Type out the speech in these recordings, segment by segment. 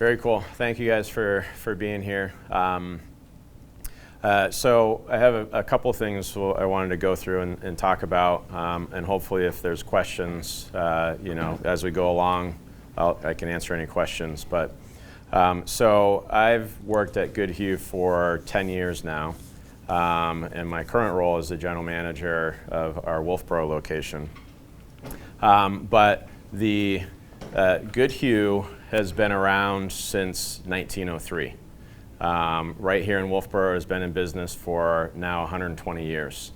Very cool. Thank you guys for being here. So I have a couple things I wanted to go through and talk about, and hopefully if there's questions, as we go along, I can answer any questions. But so I've worked at Goodhue for 10 years now, and my current role is the general manager of our Wolfeboro location. But the Goodhue has been around since 1903. Right here in Wolfeboro has been in business for now 120 years.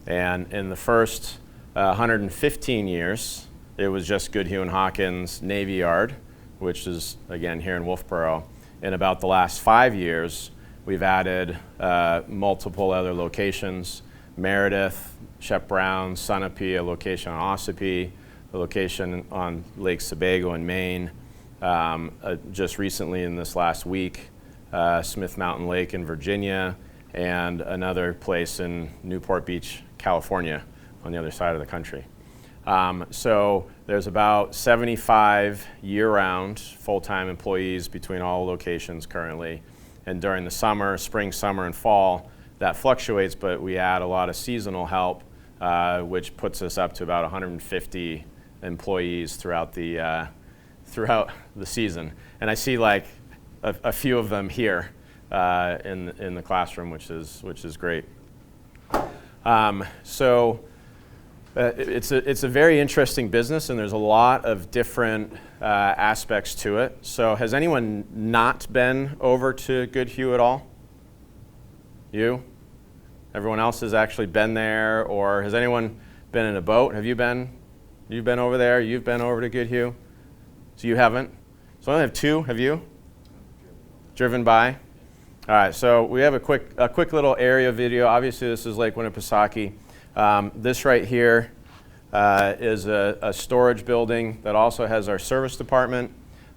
And in the first 115 years, it was just Goodhue and Hawkins Navy Yard, which is, again, here in Wolfeboro. In about the last 5 years, we've added multiple other locations: Meredith, Shep Brown, Sunapee, a location on Ossipee, a location on Lake Sebago in Maine. Just recently in this last week, Smith Mountain Lake in Virginia, and another place in Newport Beach, California, on the other side of the country. So there's about 75 year-round full-time employees between all locations currently. And during the summer, spring, summer, and fall, that fluctuates, but we add a lot of seasonal help, which puts us up to about 150 employees throughout the season. And I see like a few of them here in the classroom, which is great. So it's a very interesting business, and there's a lot of different aspects to it. So has anyone not been over to Goodhue at all? You? Everyone else has actually been there, or has anyone been in a boat? Have you been? You've been over there? You've been over to Goodhue? So you haven't? So I only have two. Have you? Driven by? All right, so we have a quick little area video. Obviously, this is Lake Winnipesaukee. This right here is a storage building that also has our service department.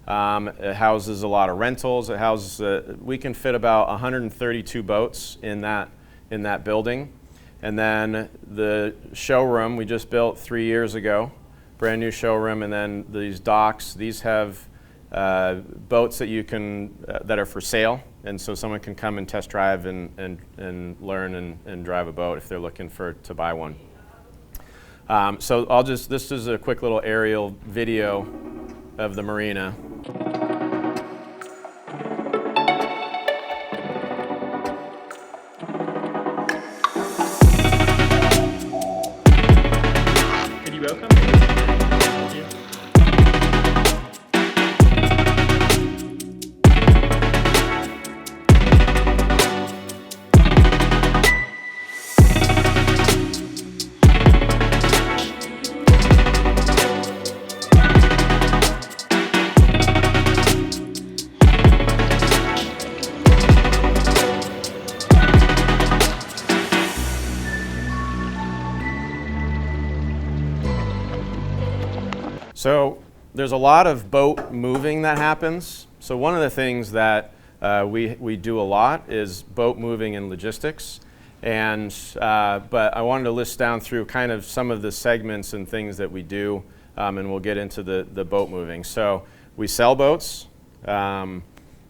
It houses a lot of rentals. It houses, we can fit about 132 boats in that building. And then the showroom we just built 3 years ago, brand new showroom, and then these docks, these have boats that you can that are for sale, and so someone can come and test drive and learn and drive a boat if they're looking to buy one. So this is a quick little aerial video of the marina. Can you welcome? So there's a lot of boat moving that happens. So one of the things that we do a lot is boat moving and logistics. And but I wanted to list down through kind of some of the segments and things that we do, and we'll get into the boat moving. So we sell boats.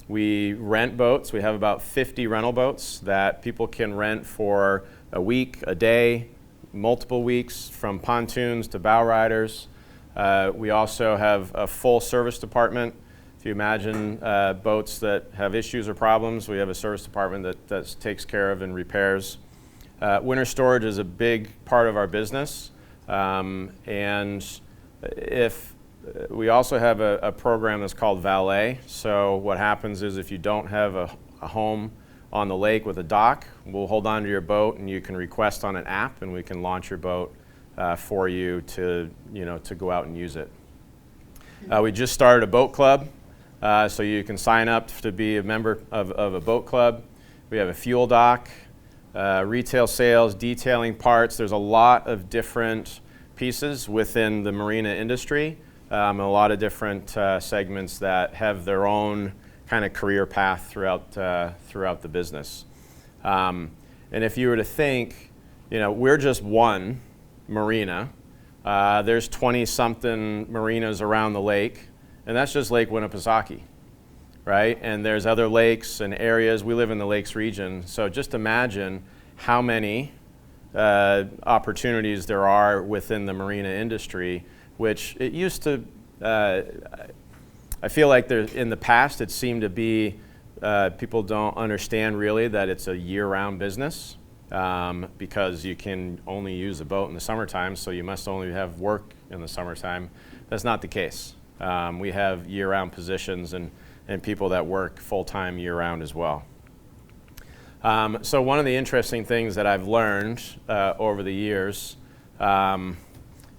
We rent boats. We have about 50 rental boats that people can rent for a week, a day, multiple weeks, from pontoons to bow riders. We also have a full service department. If you imagine boats that have issues or problems, we have a service department that takes care of and repairs. Winter storage is a big part of our business. And if we also have a program that's called valet. So what happens is if you don't have a home on the lake with a dock, we'll hold on to your boat and you can request on an app and we can launch your boat for you to go out and use it. We just started a boat club, so you can sign up to be a member of a boat club. We have a fuel dock, retail sales, detailing parts. There's a lot of different pieces within the marina industry, a lot of different segments that have their own kind of career path throughout the business. And if you were to think, we're just one marina. There's 20-something marinas around the lake, and that's just Lake Winnipesaukee, right? And there's other lakes and areas. We live in the lakes region, so just imagine how many opportunities there are within the marina industry, which it used to, I feel like in the past it seemed to be, people don't understand really that it's a year-round business, because you can only use a boat in the summertime, so you must only have work in the summertime. That's not the case. We have year-round positions and people that work full-time year-round as well. So one of the interesting things that I've learned over the years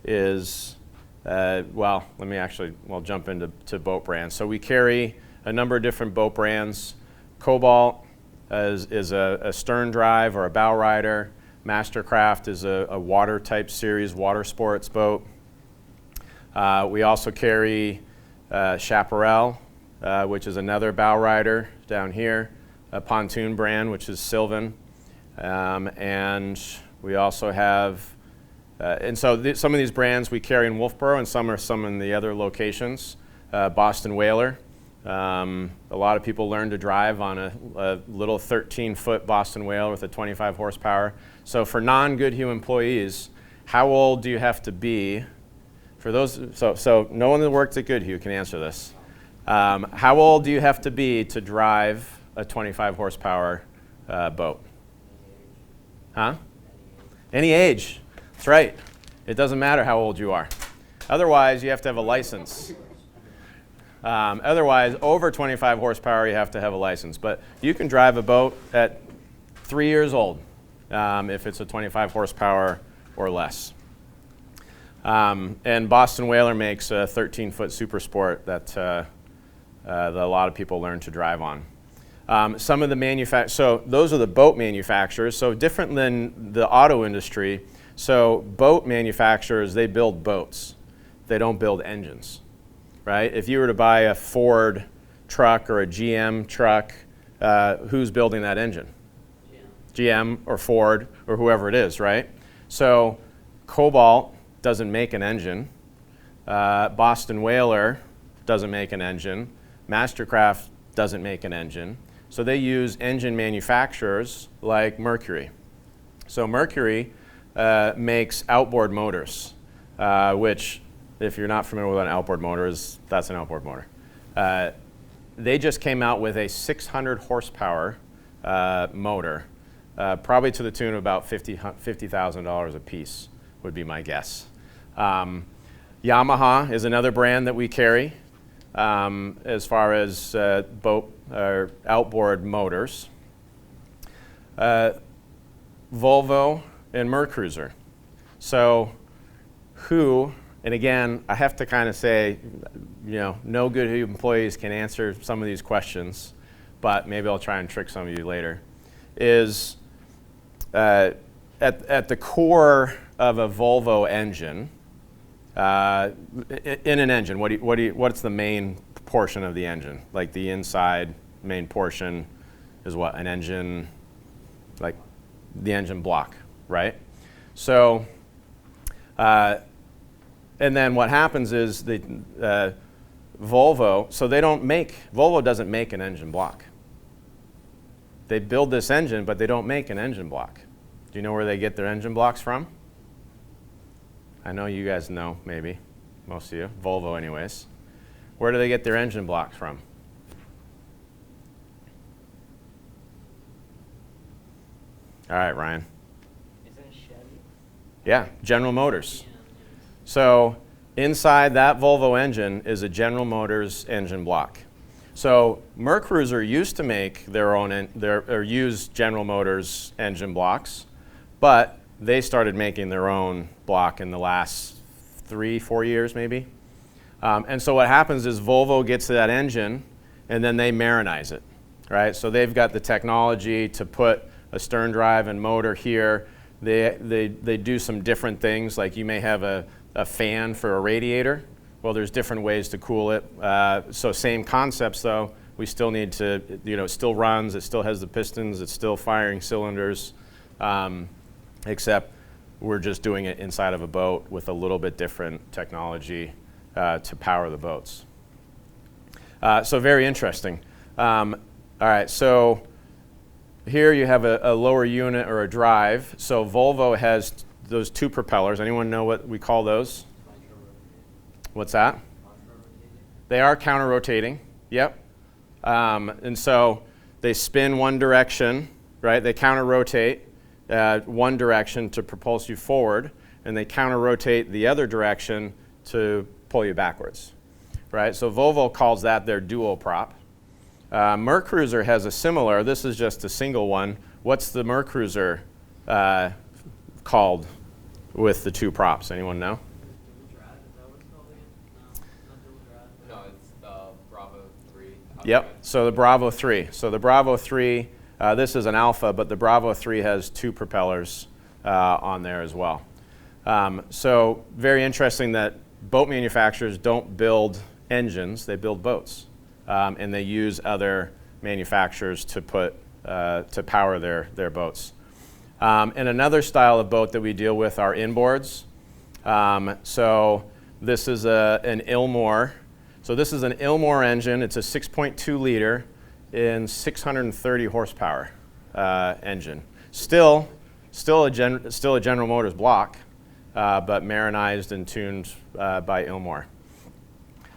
is, well, we'll jump into boat brands. So we carry a number of different boat brands. Cobalt is a stern drive or a bow rider. Mastercraft is a water type series, water sports boat. We also carry Chaparral, which is another bow rider down here. A pontoon brand, which is Sylvan. And we also have, some of these brands we carry in Wolfeboro, and some in the other locations. Boston Whaler. A lot of people learn to drive on a little 13-foot Boston Whaler with a 25 horsepower. So for non-Goodhue employees, how old do you have to be? For those, so no one that works at Goodhue can answer this. How old do you have to be to drive a 25 horsepower boat? Huh? Any age. That's right. It doesn't matter how old you are. Otherwise, you have to have a license. Otherwise, over 25 horsepower, you have to have a license. But you can drive a boat at 3 years old if it's a 25 horsepower or less. And Boston Whaler makes a 13-foot super sport that a lot of people learn to drive on. Some of the so those are the boat manufacturers. So different than the auto industry. So boat manufacturers, they build boats. They don't build engines, right? If you were to buy a Ford truck or a GM truck, who's building that engine? GM or Ford or whoever it is, right? So Cobalt doesn't make an engine. Boston Whaler doesn't make an engine. Mastercraft doesn't make an engine. So they use engine manufacturers like Mercury. So Mercury makes outboard motors, which, if you're not familiar with what an outboard motor is, that's an outboard motor. They just came out with a 600 horsepower motor, probably to the tune of about $50,000 a piece, would be my guess. Yamaha is another brand that we carry as far as boat or outboard motors. Volvo and Mercruiser. So who, and again, I have to kind of say, no Goodhue employees can answer some of these questions, but maybe I'll try and trick some of you later, is at the core of a Volvo engine, in an engine, what's the main portion of the engine? Like the inside main portion is what? An engine, like the engine block, right? So, and then what happens is the Volvo, so Volvo doesn't make an engine block. They build this engine, but they don't make an engine block. Do you know where they get their engine blocks from? I know you guys know, maybe, most of you, Volvo anyways. Where do they get their engine blocks from? All right, Ryan. Isn't it Chevy? Yeah, General Motors. So inside that Volvo engine is a General Motors engine block. So Mercruiser used to make their own, or use General Motors engine blocks, but they started making their own block in the last 3-4 years maybe. And so what happens is Volvo gets to that engine and then they marinize it, right? So they've got the technology to put a stern drive and motor here. They do some different things, like you may have a fan for a radiator. Well, there's different ways to cool it. So same concepts though, we still need to, it still runs, it still has the pistons, it's still firing cylinders, except we're just doing it inside of a boat with a little bit different technology to power the boats. So very interesting. All right, so here you have a lower unit or a drive. So Volvo has those two propellers. Anyone know what we call those? What's that? They are counter-rotating. Yep. And so they spin one direction, right? They counter-rotate one direction to propulse you forward, and they counter-rotate the other direction to pull you backwards, right? So Volvo calls that their dual prop. Mercruiser has a similar. This is just a single one. What's the Mercruiser called with the two props? Anyone know? No, it's the Bravo 3. Yep, so the Bravo 3. So the Bravo 3, this is an Alpha, but the Bravo 3 has two propellers on there as well. So very interesting that boat manufacturers don't build engines, they build boats. And they use other manufacturers to power their boats. And another style of boat that we deal with are inboards. So this is an Ilmor. So this is an Ilmor engine. It's a 6.2 liter in 630 horsepower engine. Still a General Motors block, but marinized and tuned by Ilmor.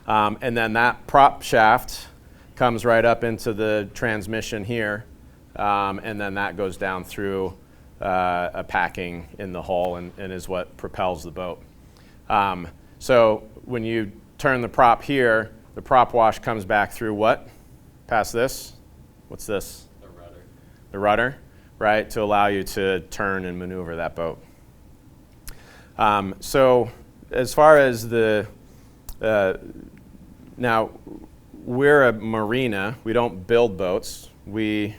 And then that prop shaft comes right up into the transmission here, and then that goes down through a packing in the hull and is what propels the boat. So when you turn the prop here, the prop wash comes back through what? Past this? What's this? The rudder. The rudder, right, to allow you to turn and maneuver that boat. So as far as the now, we're a marina. We don't build boats. We,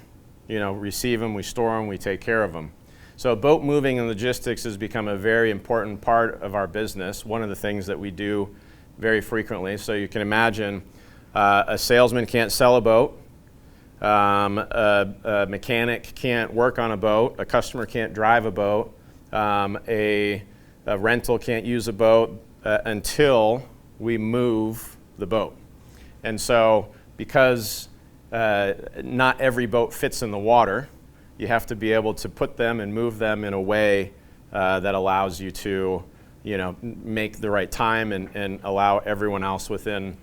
receive them, we store them, we take care of them. So boat moving and logistics has become a very important part of our business, one of the things that we do very frequently. So you can imagine a salesman can't sell a boat, a mechanic can't work on a boat, a customer can't drive a boat, a rental can't use a boat until we move the boat. And so because not every boat fits in the water, you have to be able to put them and move them in a way that allows you to make the right time and allow everyone else within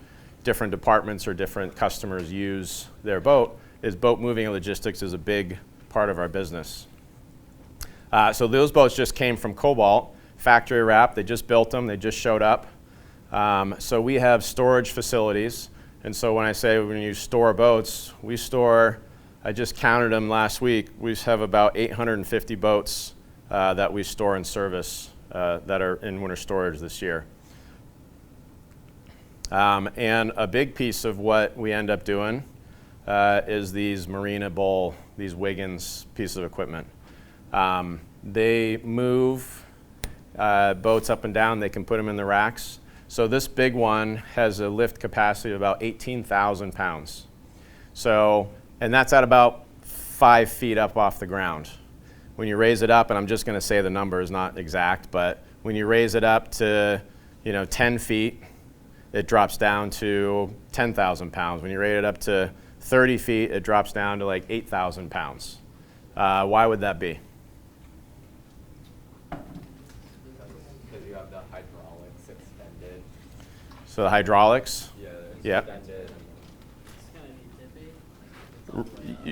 different departments or different customers use their boat. Boat moving and logistics is a big part of our business. So those boats just came from Cobalt, factory wrap. They just built them. They just showed up. So we have storage facilities. And so when I say when you store boats, we store, I just counted them last week, we have about 850 boats that we store and service that are in winter storage this year. And a big piece of what we end up doing is these Marina Bowl, these Wiggins piece of equipment. They move boats up and down. They can put them in the racks. So this big one has a lift capacity of about 18,000 pounds. So, and that's at about 5 feet up off the ground. When you raise it up, and I'm just going to say the number is not exact, but when you raise it up to 10 feet, it drops down to 10,000 pounds. When you raise it up to 30 feet, it drops down to like 8,000 pounds. Why would that be? Because you have the hydraulics extended. So the hydraulics? Yeah. Yep. Extended.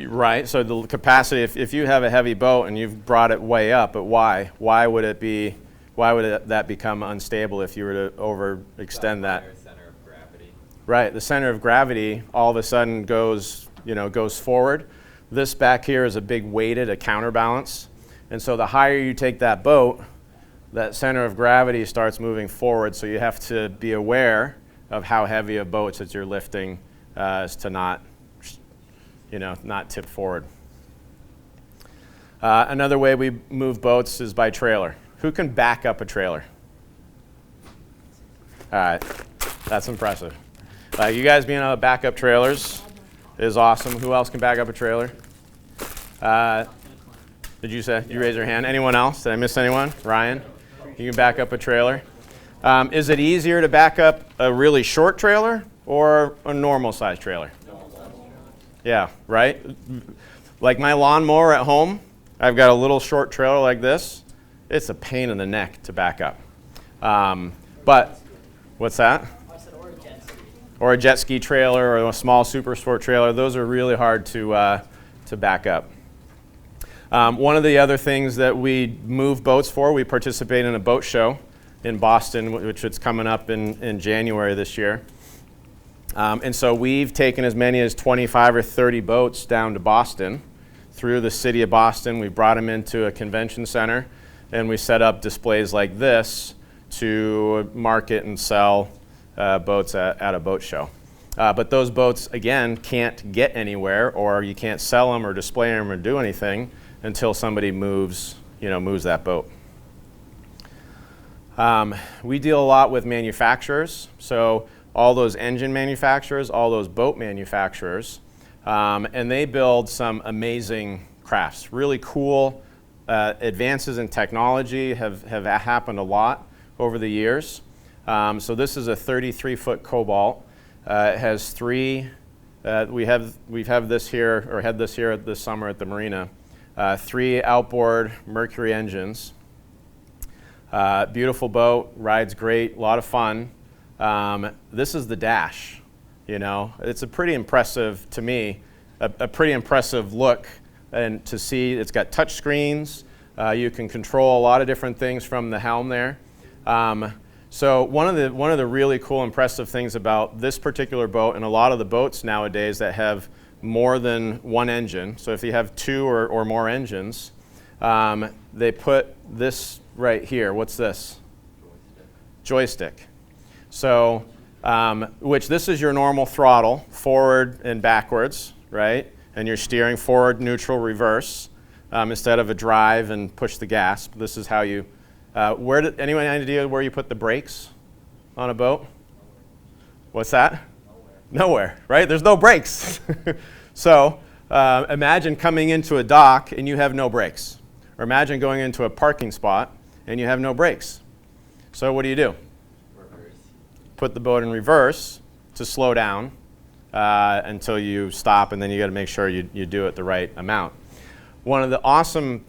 Right, so the capacity, if you have a heavy boat and you've brought it way up, but why? Why would that become unstable if you were to overextend that? Center of gravity. Right, the center of gravity all of a sudden goes forward. This back here is a big weighted, a counterbalance. And so the higher you take that boat, that center of gravity starts moving forward, so you have to be aware of how heavy of boats that you're lifting as to not tip forward. Another way we move boats is by trailer. Who can back up a trailer? All right, that's impressive. You guys being able to back up trailers is awesome. Who else can back up a trailer? Did you say? You raise your hand. Anyone else? Did I miss anyone? Ryan, you can back up a trailer. Is it easier to back up a really short trailer or a normal size trailer? Yeah, right? Like my lawnmower at home, I've got a little short trailer like this. It's a pain in the neck to back up. But, what's that? I said, or a jet ski. Or a jet ski trailer or a small super sport trailer. Those are really hard to back up. One of the other things that we move boats for, we participate in a boat show in Boston, which is coming up in January this year. And so we've taken as many as 25 or 30 boats down to Boston through the city of Boston. We brought them into a convention center, and we set up displays like this to market and sell boats at a boat show. But those boats, again, can't get anywhere, or you can't sell them or display them or do anything until somebody moves that boat. We deal a lot with manufacturers, so all those engine manufacturers, all those boat manufacturers, and they build some amazing crafts. Really cool advances in technology have happened a lot over the years. So this is a 33-foot Cobalt. It has three. We have this here, or had this here this summer at the marina. 3 outboard Mercury engines. Beautiful boat, rides great, a lot of fun. This is the dash. It's a pretty impressive, to me, a pretty impressive look, and to see it's got touch screens. You can control a lot of different things from the helm there. So one of the really cool, impressive things about this particular boat, and a lot of the boats nowadays that have more than one engine, so if you have 2 or more engines, they put this right here. What's this? Joystick. So, which this is your normal throttle, forward and backwards, right? And you're steering forward, neutral, reverse, instead of a drive and push the gas. This is how you. Anyone have any idea where you put the brakes on a boat? What's that? Nowhere, right? There's no brakes. So imagine coming into a dock and you have no brakes. Or imagine going into a parking spot and you have no brakes. So what do? Reverse. Put the boat in reverse to slow down until you stop, and then you got to make sure you do it the right amount. One of the awesome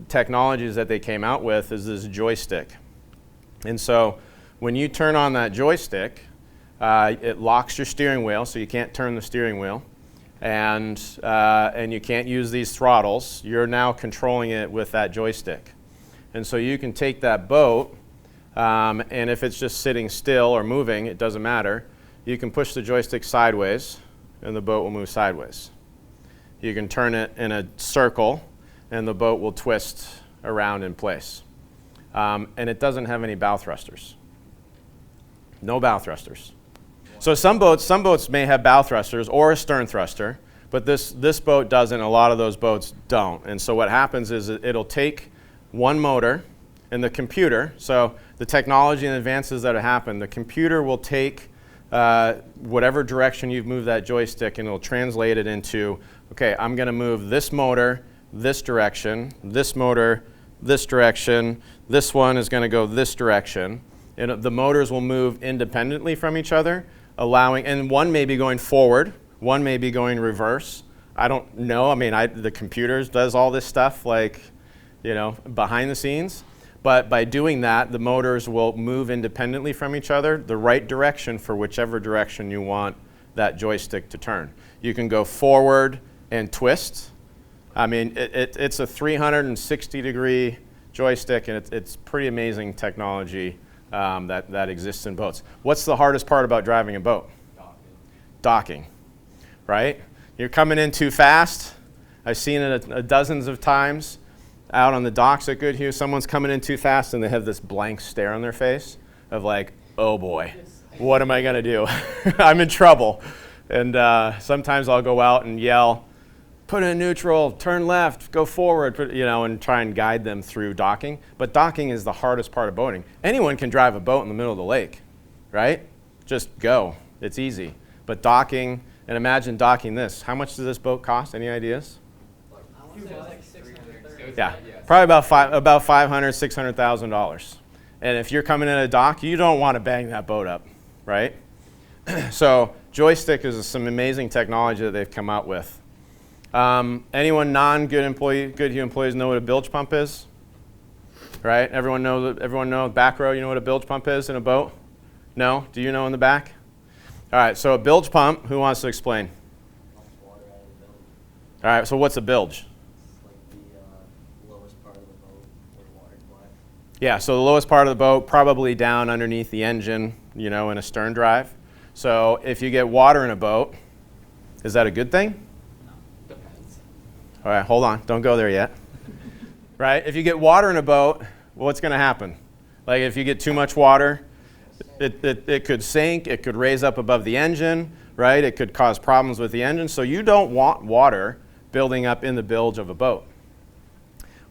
technologies that they came out with is this joystick. And so when you turn on that joystick, it locks your steering wheel, so you can't turn the steering wheel, and you can't use these throttles. You're now controlling it with that joystick. And so you can take that boat, and if it's just sitting still or moving, it doesn't matter. You can push the joystick sideways, and the boat will move sideways. You can turn it in a circle, and the boat will twist around in place. And it doesn't have any bow thrusters. No bow thrusters. So some boats may have bow thrusters or a stern thruster, but this boat doesn't. A lot of those boats don't. And so what happens is it'll take one motor, and the computer, so the technology and advances that have happened, the computer will take whatever direction you've moved that joystick, and it'll translate it into, okay, I'm going to move this motor this direction, this motor this direction, this one is going to go this direction. And the motors will move independently from each other, and one may be going forward, one may be going reverse. I don't know. I mean, the computer does all this stuff, behind the scenes. But by doing that, the motors will move independently from each other, the right direction for whichever direction you want that joystick to turn. You can go forward and twist. I mean, it's a 360-degree joystick, and it's pretty amazing technology that exists in boats. What's the hardest part about driving a boat? Docking, right? You're coming in too fast. I've seen it dozens of times out on the docks at Goodhue. Someone's coming in too fast, and they have this blank stare on their face of like, oh boy, what am I going to do? I'm in trouble. And sometimes I'll go out and yell, put it in neutral, turn left, go forward, and try and guide them through docking. But docking is the hardest part of boating. Anyone can drive a boat in the middle of the lake, right? Just go. It's easy. But docking, and imagine docking this. How much does this boat cost? Any ideas? Yeah, probably about $500,000, $600,000. And if you're coming in a dock, you don't want to bang that boat up, right? So joystick is some amazing technology that they've come out with. Anyone Goodhue employees know what a bilge pump is? Right? Everyone know back row, you know what a bilge pump is in a boat? No? Do you know in the back? All right, so a bilge pump, who wants to explain? Pumps water out of the bilge. All right, so what's a bilge? It's like the lowest part of the boat where water collects. Yeah, so the lowest part of the boat, probably down underneath the engine, you know, in a stern drive. So if you get water in a boat, is that a good thing? Depends. All right, hold on, don't go there yet. Right, if you get water in a boat, what's going to happen? Like if you get too much water, it could sink, it could raise up above the engine, right? It could cause problems with the engine. So you don't want water building up in the bilge of a boat.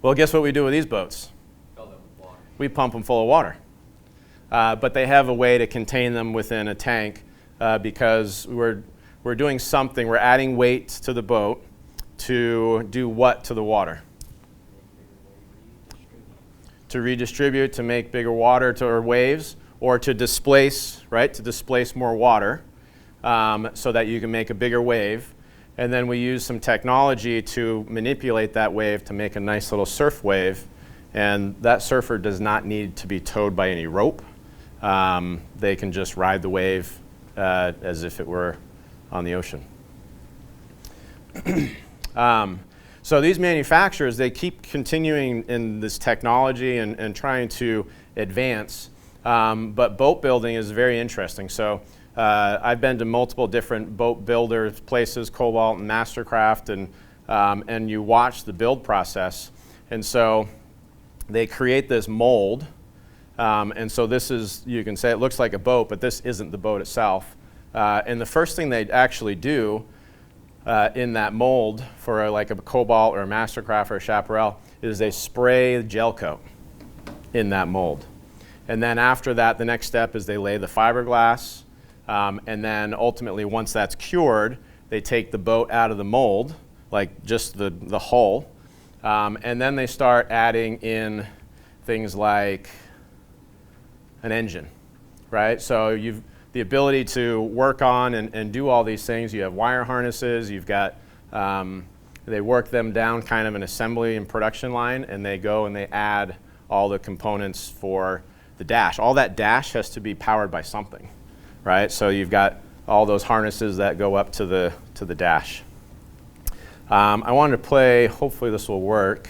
Well, guess what we do with these boats? Fill them with water. We pump them full of water. But they have a way to contain them within a tank because we're doing something, we're adding weight to the boat to do what to the water? To redistribute, to make bigger water or waves, or to displace, right? To displace more water so that you can make a bigger wave. And then we use some technology to manipulate that wave to make a nice little surf wave. And that surfer does not need to be towed by any rope. They can just ride the wave as if it were on the ocean. So these manufacturers, they keep continuing in this technology and trying to advance. But boat building is very interesting. So I've been to multiple different boat builders places, Cobalt and Mastercraft, and you watch the build process. And so they create this mold. And so this is, you can say it looks like a boat, but this isn't the boat itself. And the first thing they actually do in that mold for like a Cobalt or a Mastercraft or a Chaparral is they spray gel coat in that mold. And then after that, the next step is they lay the fiberglass. And then ultimately, once that's cured, they take the boat out of the mold, like just the hull. And then they start adding in things like an engine, right? So you've the ability to work on and do all these things. You have wire harnesses, you've got, they work them down kind of an assembly and production line, and they go and they add all the components for the dash. All that dash has to be powered by something, right? So you've got all those harnesses that go up to the dash. I wanted to play, hopefully this will work,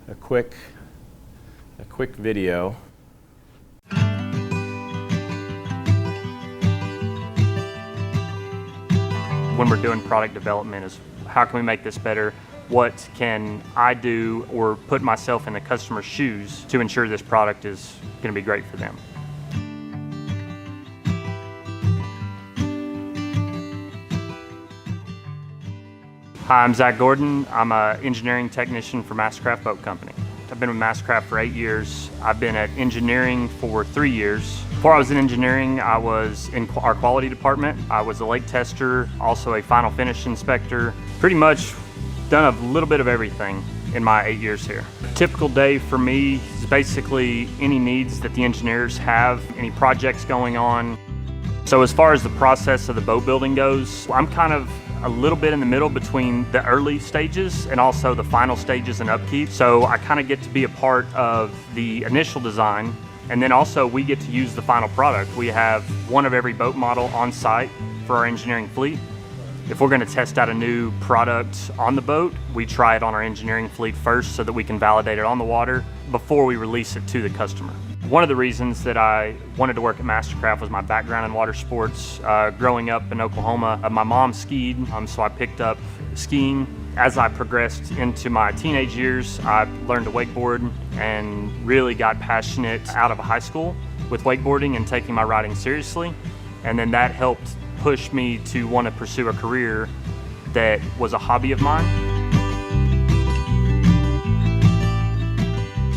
a quick video. When we're doing product development is how can we make this better? What can I do or put myself in the customer's shoes to ensure this product is going to be great for them? Hi, I'm Zach Gordon. I'm an engineering technician for Mastercraft Boat Company. I've been with Mastercraft for 8 years. I've been at engineering for 3 years. Before I was in engineering, I was in our quality department. I was a lake tester, also a final finish inspector. Pretty much done a little bit of everything in my 8 years here. A typical day for me is basically any needs that the engineers have, any projects going on. So as far as the process of the boat building goes, I'm kind of a little bit in the middle between the early stages and also the final stages and upkeep. So I kind of get to be a part of the initial design, and then also we get to use the final product. We have one of every boat model on site for our engineering fleet. If we're going to test out a new product on the boat, we try it on our engineering fleet first so that we can validate it on the water before we release it to the customer. One of the reasons that I wanted to work at Mastercraft was my background in water sports. Growing up in Oklahoma, my mom skied, so I picked up skiing. As I progressed into my teenage years, I learned to wakeboard and really got passionate out of high school with wakeboarding and taking my riding seriously. And then that helped push me to want to pursue a career that was a hobby of mine.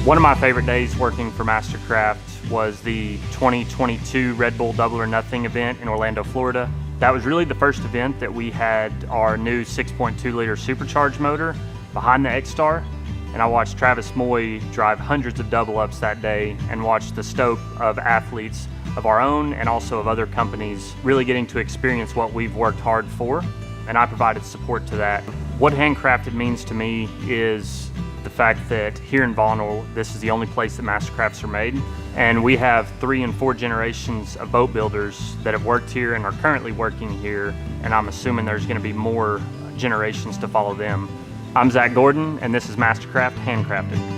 One of my favorite days working for Mastercraft was the 2022 Red Bull Double or Nothing event in Orlando, Florida. That was really the first event that we had our new 6.2 liter supercharged motor behind the X-Star, and I watched Travis Moy drive hundreds of double ups that day and watched the stoke of athletes of our own and also of other companies, really getting to experience what we've worked hard for, and I provided support to that. What handcrafted means to me is the fact that here in Vonore, this is the only place that Mastercrafts are made, and we have 3 and 4 generations of boat builders that have worked here and are currently working here, and I'm assuming there's going to be more generations to follow them. I'm Zach Gordon, and this is Mastercraft Handcrafted.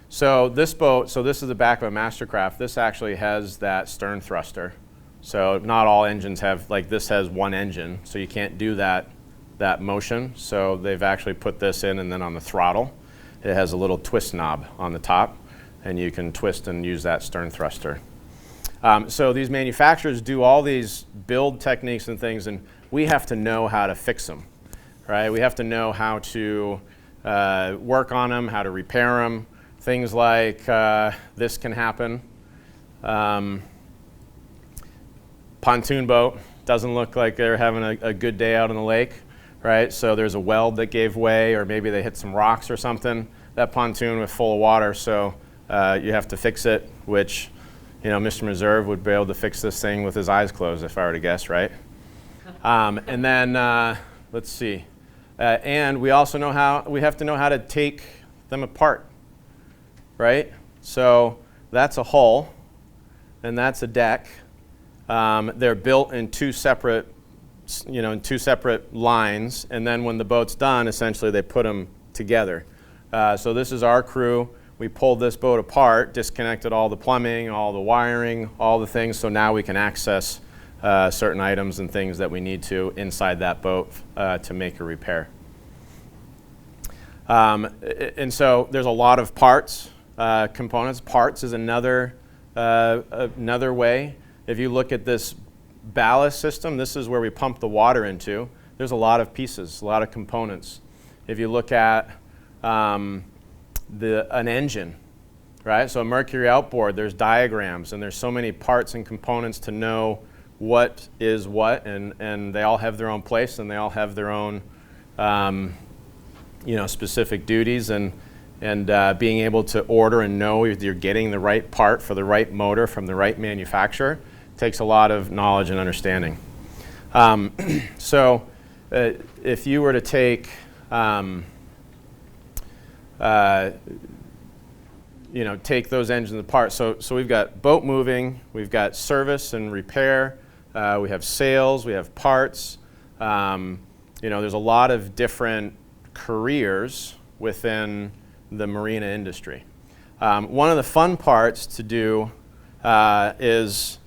So this boat, this is the back of a Mastercraft. This actually has that stern thruster. So not all engines have, like this has one engine, so you can't do that motion. So they've actually put this in, and then on the throttle, it has a little twist knob on the top, and you can twist and use that stern thruster. So these manufacturers do all these build techniques and things, and we have to know how to fix them, right? We have to know how to work on them, how to repair them. Things like this can happen. Pontoon boat, doesn't look like they're having a good day out on the lake, right? So there's a weld that gave way, or maybe they hit some rocks or something. That pontoon was full of water, so you have to fix it, which, you know, Mr. Reserve would be able to fix this thing with his eyes closed, if I were to guess, right? And then, let's see. And we also have to know how to take them apart. Right? So that's a hull, and that's a deck. They're built in two separate lines, and then when the boat's done, essentially they put them together. So this is our crew. We pulled this boat apart, disconnected all the plumbing, all the wiring, all the things, so now we can access certain items and things that we need to inside that boat to make a repair. And so there's a lot of parts. Components. Parts is another way. If you look at this ballast system, this is where we pump the water into. There's a lot of pieces, a lot of components. If you look at an engine, right? So a Mercury outboard, there's diagrams, and there's so many parts and components to know what is what, and they all have their own place, and they all have their own specific duties, and being able to order and know if you're getting the right part for the right motor from the right manufacturer takes a lot of knowledge and understanding. So if you were to take take those engines apart, so we've got boat moving, we've got service and repair, we have sales, we have parts. There's a lot of different careers within the marina industry. One of the fun parts to do is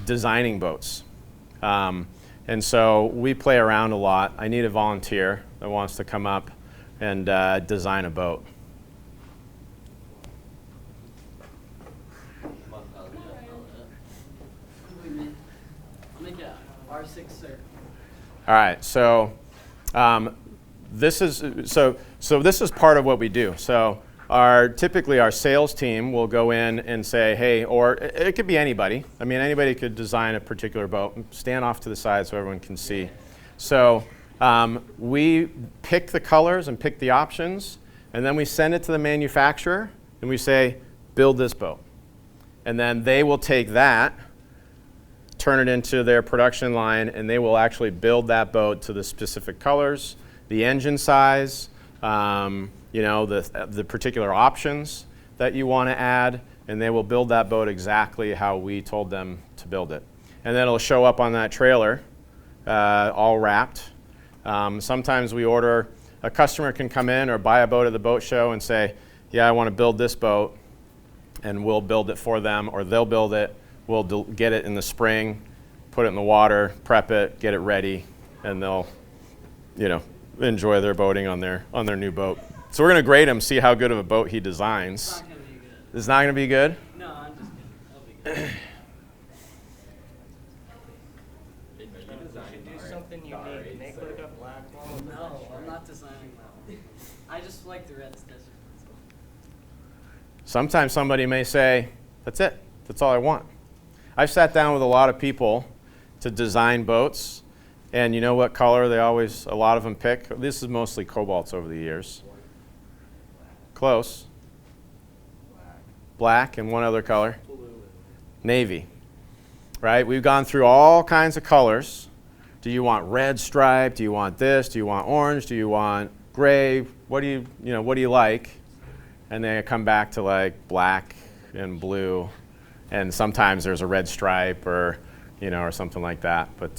designing boats. And so we play around a lot. I need a volunteer that wants to come up and design a boat. I'll make a R6, sir. All right, so this is part of what we do. So typically our sales team will go in and say, hey, or it could be anybody. I mean, anybody could design a particular boat. Stand off to the side so everyone can see. So we pick the colors and pick the options, and then we send it to the manufacturer, and we say, build this boat. And then they will take that, turn it into their production line, and they will actually build that boat to the specific colors, the engine size, the particular options that you want to add, and they will build that boat exactly how we told them to build it. And then it'll show up on that trailer, all wrapped. Sometimes a customer can come in or buy a boat at the boat show and say, yeah, I want to build this boat, and we'll build it for them, or they'll build it. We'll get it in the spring, put it in the water, prep it, get it ready, and they'll, enjoy their boating on their new boat. So we're going to grade him, see how good of a boat he designs. It's not going to be good. It's not going to be good? No, I'm just kidding. It'll be good. No, I'm not designing that. I just like the red stitches. Sometimes somebody may say, that's it. That's all I want. I've sat down with a lot of people to design boats. And you know what color they always, a lot of them pick? This is mostly cobalts over the years. Close. Black and one other color. Navy. Right? We've gone through all kinds of colors. Do you want red stripe? Do you want this? Do you want orange? Do you want gray? What do you like? And then I come back to like black and blue, and sometimes there's a red stripe or or something like that. But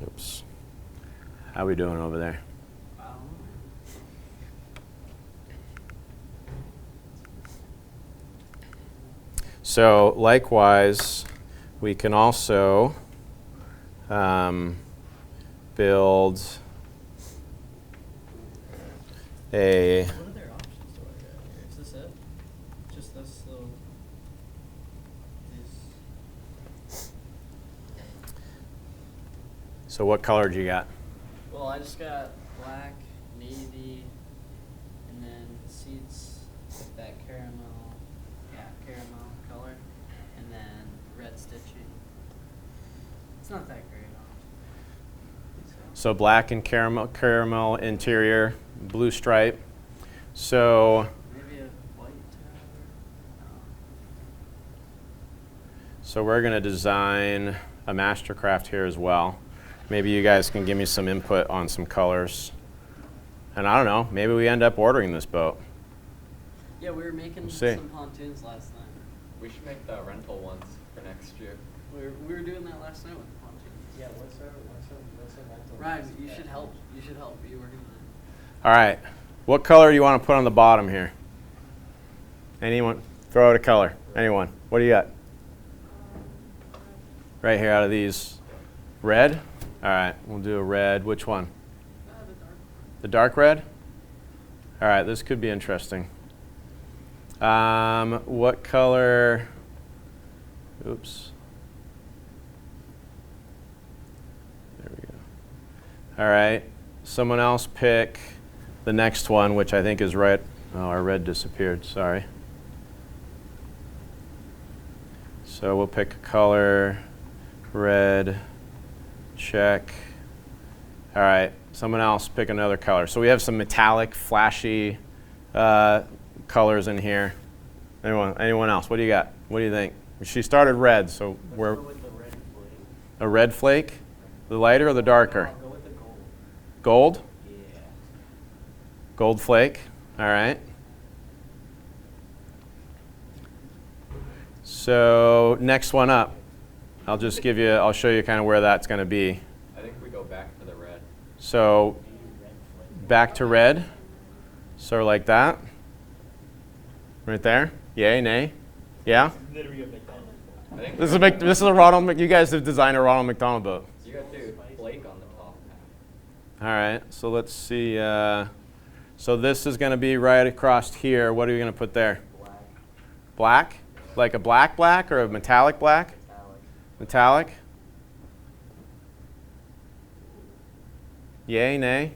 oops, how we doing over there? So likewise, we can also build a. What are their options to look at here? Is this it? Just this little. These. So what color do you got? Well, I just got black, navy, and then seats with that caramel color, and then red stitching. It's not that great. So black and caramel interior, blue stripe. So Maybe a white tower. so we're going to design a Mastercraft here as well. Maybe you guys can give me some input on some colors. And I don't know, maybe we end up ordering this boat. Yeah, we were making We'll see. some pontoons last night. We should make the rental ones for next year. We were doing that last night with the pontoons. Yeah, what's our rental? Ryan, you should help. You should help. You working on it. All right, what color do you want to put on the bottom here? Anyone? Throw out a color. Anyone? What do you got? Right here out of these. Red? All right, we'll do a red. Which one? The dark red? All right, this could be interesting. What color? Oops. There we go. All right, someone else pick the next one, which I think is right. Oh, our red disappeared, sorry. So we'll pick a color, red, check. All right, someone else pick another color. So we have some metallic, flashy colors in here. Anyone else? What do you got? What do you think? She started red, so we're Go with the red flake. a red flake? The lighter or the darker? I'll go with the gold. Gold? Yeah. Gold flake. All right. So next one up. I'll show you kind of where that's going to be. I think we go back to the red. So back to red. So like that. Right there. Yay, nay? Yeah? Literally a McDonald's. I think This is a Ronald. You guys have designed a Ronald McDonald boat. you got to do flake on the top. All right. So let's see. So this is going to be right across here. What are you going to put there? Black. Black? Like a black or a metallic black? Metallic. Metallic? Yay, nay?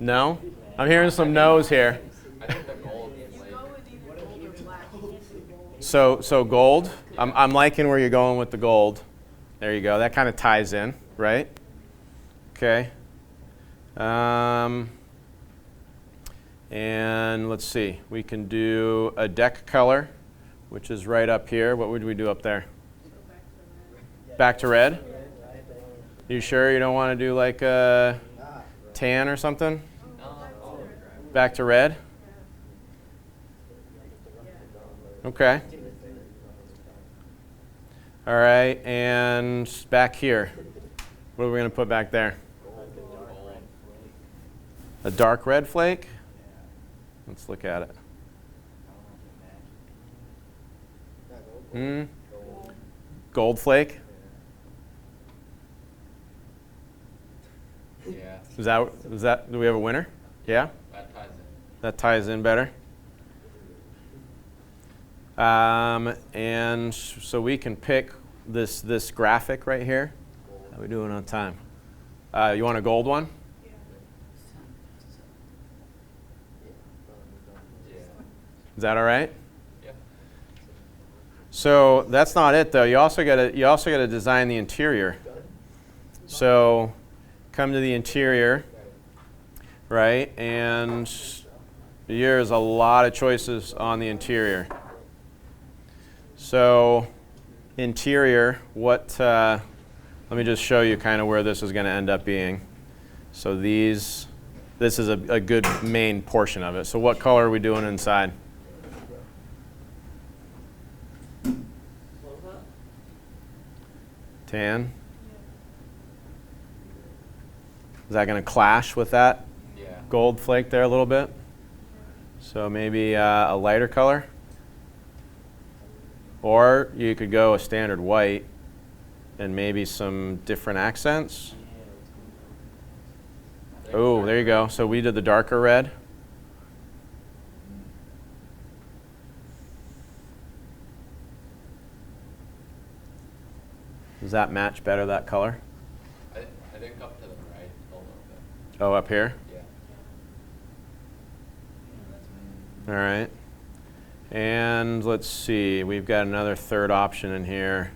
No? I'm hearing some no's here. I think the gold is like. So gold. I'm liking where you're going with the gold. There you go. That kind of ties in, right? Okay. And let's see. We can do a deck color, which is right up here. What would we do up there? Back to red? You sure you don't want to do like a tan or something? Back to red? Okay. All right, and back here. What are we going to put back there? A dark red flake? Let's look at it. Gold flake? Yeah. Is that, do we have a winner? Yeah? That ties in. That ties in better. And so we can pick this graphic right here. How are we doing on time? You want a gold one? Is that all right? Yeah. So that's not it though. You also gotta design the interior. So come to the interior, right? And here's a lot of choices on the interior. So interior, let me just show you kind of where this is going to end up being. So this is a good main portion of it. So what color are we doing inside? Tan. Is that going to clash with that Yeah. gold flake there a little bit? So maybe a lighter color? Or you could go a standard white and maybe some different accents. Oh, there you go. So we did the darker red. Does that match better, that color? I think up to the right a little bit. Oh, up here? Yeah. All right. And let's see, we've got another third option in here.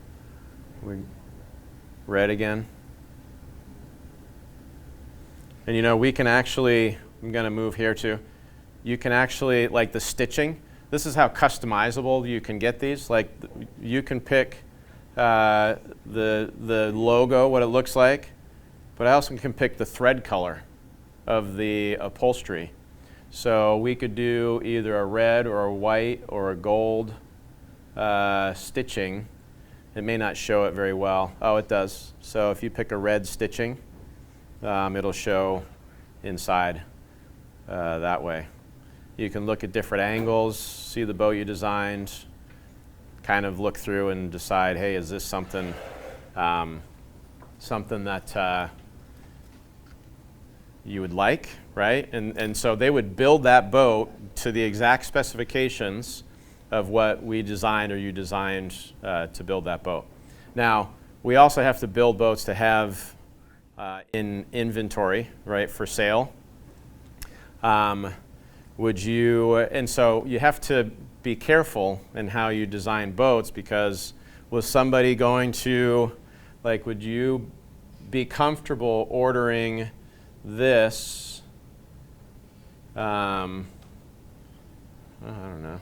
Red again. And you know, we can actually, I'm going to move here too. You can actually, like the stitching, this is how customizable you can get these. Like you can pick the logo, what it looks like, but I also can pick the thread color of the upholstery. So we could do either a red or a white or a gold stitching. It may not show it very well. Oh, it does. So if you pick a red stitching, it'll show inside that way. You can look at different angles, see the boat you designed, kind of look through and decide, hey, is this something that you would like, right? And so they would build that boat to the exact specifications of what we designed or you designed to build that boat. Now, we also have to build boats to have in inventory, right, for sale. And so you have to be careful in how you design boats, because was somebody going to, like, would you be comfortable ordering this, I don't know,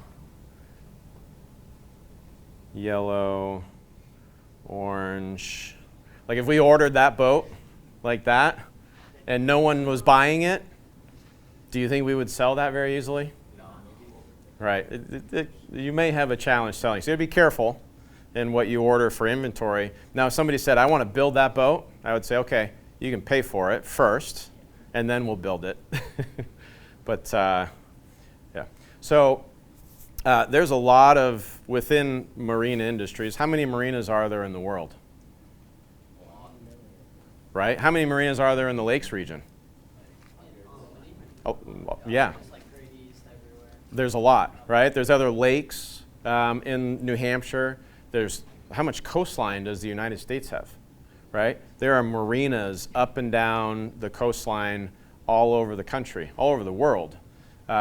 yellow, orange. Like if we ordered that boat like that and no one was buying it, do you think we would sell that very easily? No. Right. You may have a challenge selling. So you have to be careful in what you order for inventory. Now, if somebody said, I want to build that boat, I would say, okay, you can pay for it first, and then we'll build it. But, yeah. So there's a lot of, within marine industries, how many marinas are there in the world? Right? How many marinas are there in the lakes region? Oh, yeah. It's like Great East everywhere. There's a lot, right? There's other lakes in New Hampshire. There's, how much coastline does the United States have, right? There are marinas up and down the coastline all over the country, all over the world.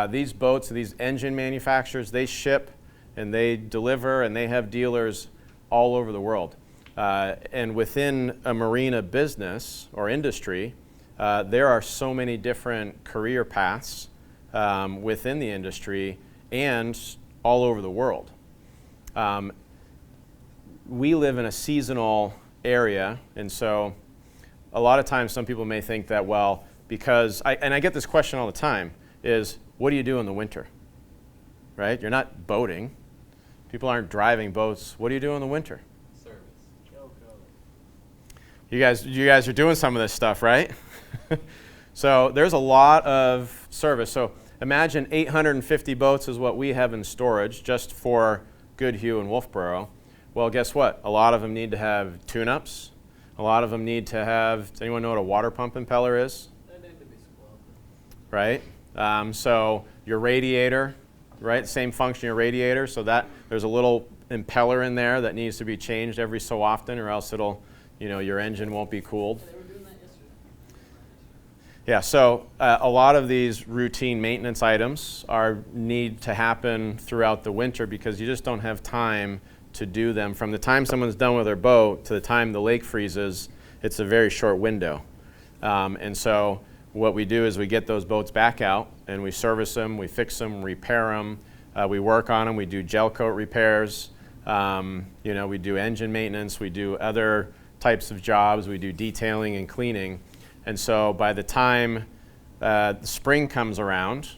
These boats, these engine manufacturers, they ship and they deliver and they have dealers all over the world. And within a marina business or industry, there are so many different career paths within the industry and all over the world. We live in a seasonal area, and so a lot of times some people may think that, well, because, and I get this question all the time, is what do you do in the winter? Right? You're not boating. People aren't driving boats. What do you do in the winter? Service. You guys are doing some of this stuff, right? So there's a lot of service. So imagine 850 boats is what we have in storage just for Goodhue and Wolfeboro. Well, guess what? A lot of them need to have tune-ups. A lot of them need to have, does anyone know what a water pump impeller is? They need to be scrubbed. Right? So your radiator, right? Same function, your radiator. So that there's a little impeller in there that needs to be changed every so often, or else it'll, your engine won't be cooled. They were doing that yesterday. Yeah, so a lot of these routine maintenance items need to happen throughout the winter because you just don't have time to do them. From the time someone's done with their boat to the time the lake freezes, it's a very short window. And so what we do is we get those boats back out and we service them, we fix them, repair them, we work on them, we do gel coat repairs, we do engine maintenance, we do other types of jobs, we do detailing and cleaning. And so by the time the spring comes around,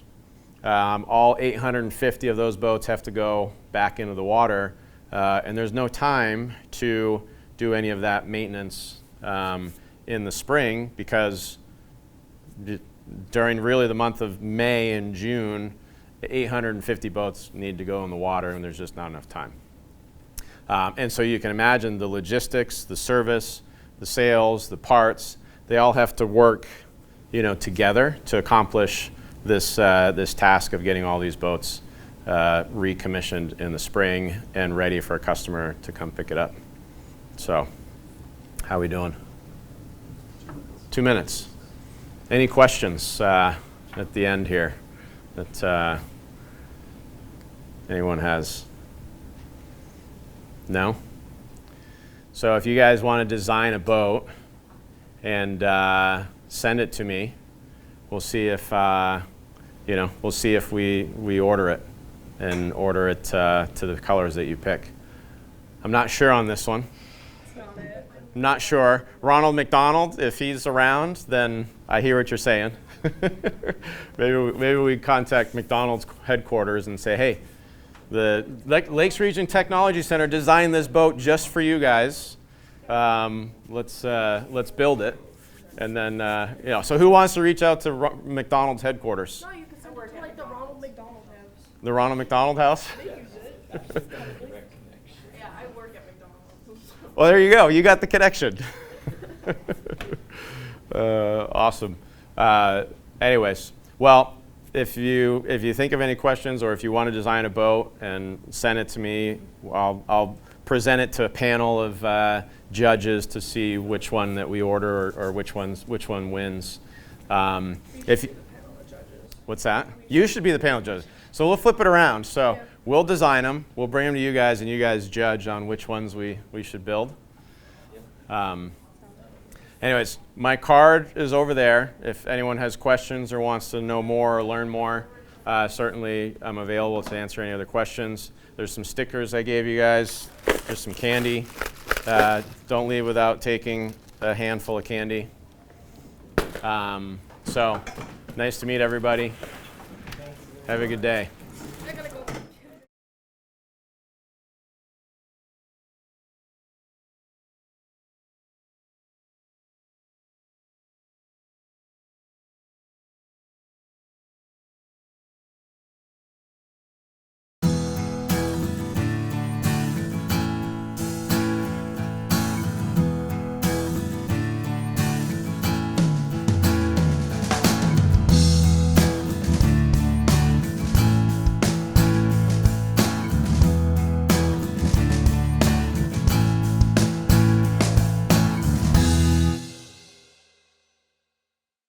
all 850 of those boats have to go back into the water, and there's no time to do any of that maintenance in the spring because during really the month of May and June, 850 boats need to go in the water, and there's just not enough time. And so you can imagine the logistics, the service, the sales, the parts, they all have to work, together to accomplish this task of getting all these boats recommissioned in the spring and ready for a customer to come pick it up. So, how are we doing? 2 minutes. Any questions at the end here that anyone has? No? So if you guys want to design a boat and send it to me, we'll see if we order it and order it to the colors that you pick. I'm not sure on this one. I'm not sure. Ronald McDonald, if he's around, then I hear what you're saying. maybe we contact McDonald's headquarters and say, hey, the Lakes Region Technology Center designed this boat just for you guys. Let's build it, and then So who wants to reach out to McDonald's headquarters? No, you can send it to like the Ronald McDonald House. The Ronald McDonald House. They use it. Yeah, I work at McDonald's. Well, there you go. You got the connection. Awesome. Anyways, well, if you think of any questions or if you want to design a boat and send it to me, I'll present it to a panel of judges to see which one that we order or which one wins. What's that? You should be the panel of judges. So we'll flip it around. So we'll design them, we'll bring them to you guys, and you guys judge on which ones we should build. Anyways, my card is over there. If anyone has questions or wants to know more or learn more, certainly I'm available to answer any other questions. There's some stickers I gave you guys. There's some candy. Don't leave without taking a handful of candy. So, nice to meet everybody. Have a good day.